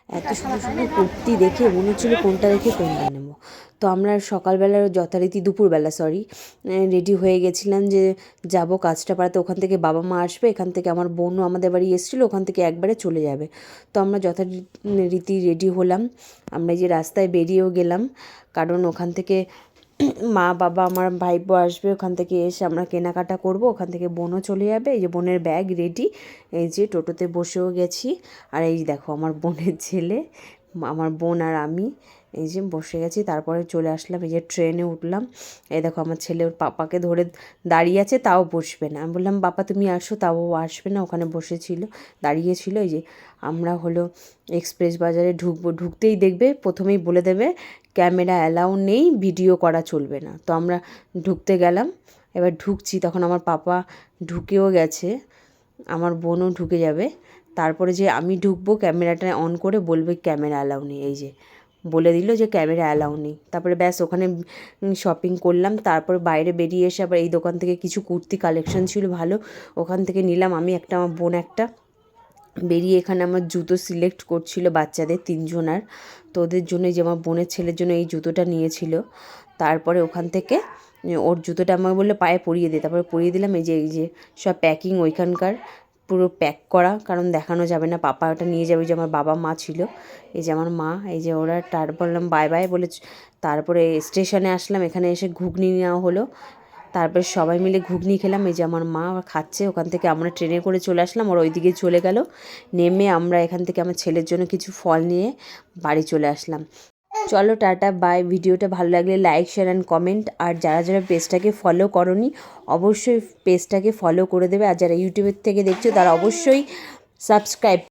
এত সুন্দর সুন্দর কুর্তি দেখে মনে হচ্ছিলো কোনটা রেখে কোনটা নেবো। তো আমরা সকালবেলা যথারীতি দুপুরবেলা রেডি হয়ে গেছিলাম যে যাব কাজটা পাড়াতে। ওখান থেকে বাবা মা আসবে, এখান থেকে আমার বোনও আমাদের বাড়ি এসেছিলো, ওখান থেকে একবারে চলে যাবে। তো আমরা যথারীতি রেডি হলাম। আমরা যে রাস্তায় বেরিয়েও গেলাম, কারণ ওখান থেকে মা বাবা আমার ভাইপো আসবে, ওখান থেকে এসে আমরা কেনাকাটা করব, ওখান থেকে বোনও চলে যাবে। এই যে বোনের ব্যাগ রেডি, এই যে টোটোতে বসেও গেছি। আর এই দেখো আমার বোনের ছেলে, আমার বোন আর আমি এই যে বসে গেছি। তারপরে চলে আসলাম, এই যে ট্রেনে উঠলাম। এই দেখো আমার ছেলে ওর পাপাকে ধরে দাঁড়িয়ে আছে, তাও বসবে না। আমি বললাম বাবা তুমি আসো, তাও আসবে না, ওখানে বসেছিল দাঁড়িয়েছিল। এই যে আমরা হলো এক্সপ্রেস বাজারে ঢুকবো, ঢুকতেই দেখবে প্রথমেই বলে দেবে ক্যামেরা অ্যালাউ নেই, ভিডিও করা চলবে না। তো আমরা ঢুকতে গেলাম, এবার ঢুকছি, তখন আমার পাপা ঢুকেও গেছে, আমার বোনও ঢুকে যাবে। তারপরে যে আমি ঢুকবো, ক্যামেরাটা অন করে বলবে ক্যামেরা অ্যালাউ নেই। এই যে বলে দিল যে ক্যামেরা অ্যালাউ নেই। তারপরে ব্যাস ওখানে শপিং করলাম। তারপর বাইরে বেরিয়ে এসে আবার এই দোকান থেকে কিছু কুর্তি কালেকশন ছিল ভালো, ওখান থেকে নিলাম আমি একটা, আমার বোন একটা। বেরিয়ে এখানে আমার জুতো সিলেক্ট করছিল বাচ্চাদের তিনজনার, তো ওদের জন্য যে আমার বোনের ছেলের জন্য এই জুতোটা নিয়েছিল। তারপরে ওখান থেকে ওর জুতোটা আমাকে বললে পায়ে পরিয়ে দে, তারপরে পরিয়ে দিলাম। এই যে সব প্যাকিং ওইখানকার পুরো প্যাক করা, কারণ দেখানো যাবে না, পাপা ওটা নিয়ে যাবে। যে আমার বাবা মা ছিল, এই যে আমার মা, এই যে ওরা। বললাম বাই বাই বলে তারপরে স্টেশনে আসলাম। এখানে এসে ঘুগনি নেওয়া হলো, তারপরে সবাই মিলে ঘুগনি খেলাম। এই যে আমার মা খাচ্ছে, ওখান থেকে আমরা ট্রেনে করে চলে আসলাম, ওর ওইদিকে চলে গেল। নেমে আমরা এখান থেকে আমার ছেলের জন্য কিছু ফল নিয়ে বাড়ি চলে আসলাম। চলো টাটা বাই। ভিডিওটা ভালো লাগলে লাইক শেয়ার অ্যান্ড কমেন্ট। আর যারা যারা পেজটাকে ফলো করোনি অবশ্যই পেজটাকে ফলো করে দেবে, আর যারা ইউটিউবের থেকে দেখছো তারা অবশ্যই সাবস্ক্রাইব